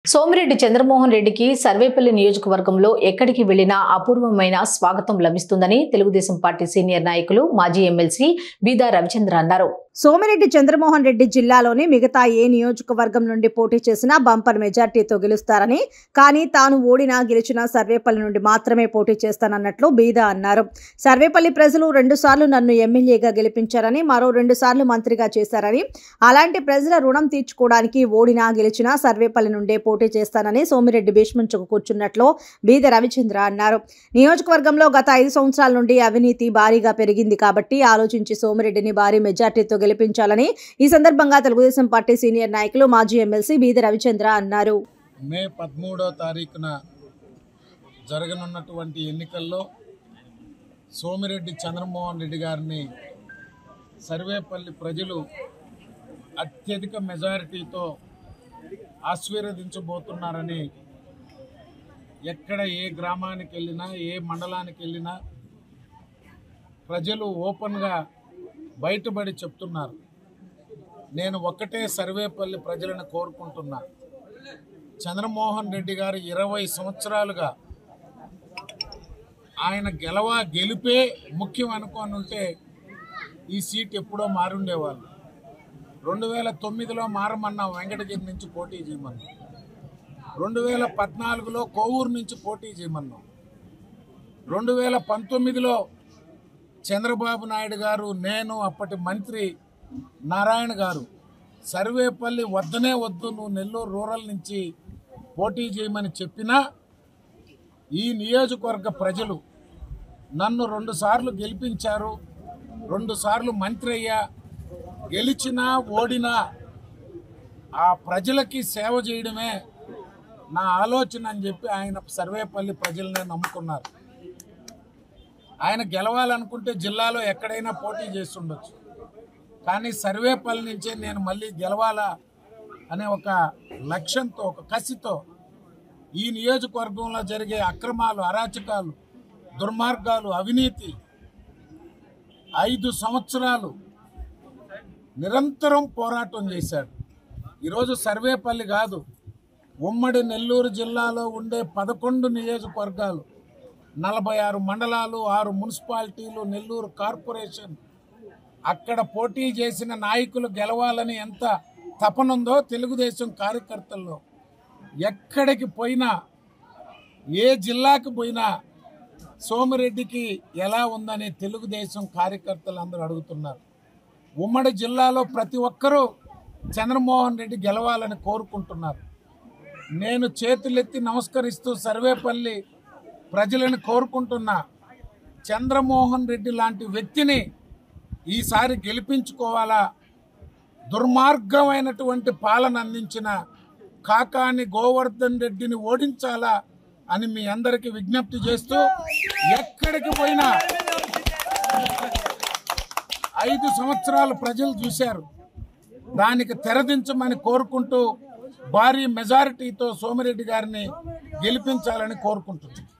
సోమిరెడ్డి చంద్రమోహన్ రెడ్డికి సర్వేపల్లి నియోజకవర్గంలో ఎక్కడికి వెళ్లినా అపూర్వమైన స్వాగతం లభిస్తుందని తెలుగుదేశం పార్టీ సీనియర్ నాయకులు మాజీ ఎమ్మెల్సీ బీదా రవిచంద్ర అన్నారు. సోమిరెడ్డి చంద్రమోహన్ రెడ్డి జిల్లాలోని మిగతా ఏ నియోజకవర్గం నుండి పోటీ చేసినా బంపర్ మెజార్టీతో గెలుస్తారని, కానీ తాను ఓడినా గెలిచినా సర్వేపల్లి నుండి మాత్రమే పోటీ చేస్తానన్నట్లు బీదా అన్నారు. సర్వేపల్లి ప్రజలు 2 సార్లు నన్ను ఎమ్మెల్యేగా గెలిపించారని, మరో 2 సార్లు మంత్రిగా చేశారని, అలాంటి ప్రజల రుణం తీర్చుకోవడానికి ఓడినా గెలిచినా సర్వేపల్లి నుండే పోటీ చేస్తానని సోమిరెడ్డి భీష్మించుకు కూర్చున్నట్లు బీద రవిచంద్ర అన్నారు. నియోజకవర్గంలో గత 5 సంవత్సరాల నుండి అవినీతి భారీగా పెరిగింది కాబట్టి ఆలోచించి సోమిరెడ్డిని భారీ మెజార్టీతో గెలిపించాలని ఈ సందర్భంగా తెలుగుదేశం పార్టీ సీనియర్ నాయకులు మాజీ ఎమ్మెల్సీ బీద రవిచంద్ర అన్నారు. మే 13వ తారీఖున జరగనున్నటువంటి ఎన్నికల్లో సోమిరెడ్డి చంద్రమోహన్ రెడ్డి గారిని సర్వేపల్లి ప్రజలు అత్యధిక మెజారిటీతో ఆశీర్వదించబోతున్నారని ఎక్కడ ఏ గ్రామానికి వెళ్ళినా ఏ మండలానికి వెళ్ళినా ప్రజలు ఓపెన్గా బయటపడి చెప్తున్నారు. నేను ఒక్కటే సర్వేపల్లి ప్రజలను కోరుకుంటున్నా, చంద్రమోహన్ రెడ్డి గారు 20 సంవత్సరాలుగా ఆయన గెలిపే ముఖ్యం అనుకొని ఉంటే ఈ సీట్ ఎప్పుడో మారుండేవాళ్ళు. 2009లో మారమన్నాం, వెంకటగిరి నుంచి పోటీ చేయమన్నాం. 2014లో కోవూరు నుంచి పోటీ చేయమన్నాం. 2019లో చంద్రబాబు నాయుడు గారు, నేను, అప్పటి మంత్రి నారాయణ గారు సర్వేపల్లి వద్దనే వద్దు, నువ్వు నెల్లూరు రూరల్ నుంచి పోటీ చేయమని చెప్పినా ఈ నియోజకవర్గ ప్రజలు నన్ను 2 సార్లు గెలిపించారు, 2 సార్లు మంత్రి అయ్యా, గెలిచినా ఓడినా ఆ ప్రజలకి సేవ చేయడమే నా ఆలోచన అని చెప్పి ఆయన సర్వేపల్లి ప్రజలనే నమ్ముకున్నారు. ఆయన గెలవాలనుకుంటే జిల్లాలో ఎక్కడైనా పోటీ చేస్తుండొచ్చు, కానీ సర్వేపల్లి నుంచే నేను మళ్ళీ గెలవాలా అనే ఒక లక్ష్యంతో, ఒక కసితో ఈ నియోజకవర్గంలో జరిగే అక్రమాలు, అరాచకాలు, దుర్మార్గాలు, అవినీతి 5 సంవత్సరాలు నిరంతరం పోరాటం చేశాడు. ఈరోజు సర్వేపల్లి కాదు, ఉమ్మడి నెల్లూరు జిల్లాలో ఉండే 11 నియోజకవర్గాలు, 46 మండలాలు, 6 మున్సిపాలిటీలు, నెల్లూరు కార్పొరేషన్, అక్కడ పోటీ చేసిన నాయకులు గెలవాలని ఎంత తపనుందో తెలుగుదేశం కార్యకర్తల్లో ఎక్కడికి పోయినా, ఏ జిల్లాకు పోయినా సోమిరెడ్డికి ఎలా ఉందని తెలుగుదేశం కార్యకర్తలు అందరూ అడుగుతున్నారు. ఉమ్మడి జిల్లాలో ప్రతి ఒక్కరూ చంద్రమోహన్ రెడ్డి గెలవాలని కోరుకుంటున్నారు. నేను చేతులెత్తి నమస్కరిస్తూ సర్వేపల్లి ప్రజలను కోరుకుంటున్నా, చంద్రమోహన్ రెడ్డి లాంటి వ్యక్తిని ఈసారి గెలిపించుకోవాలా, దుర్మార్గమైనటువంటి పాలన అందించిన కాకాని గోవర్ధన్ రెడ్డిని ఓడించాలా అని మీ అందరికీ విజ్ఞప్తి చేస్తూ, ఎక్కడికి పోయినా 5 సంవత్సరాలు ప్రజలు చూశారు, దానికి తెరదించమని కోరుకుంటూ భారీ మెజారిటీతో సోమిరెడ్డి గారిని గెలిపించాలని కోరుకుంటున్నాను.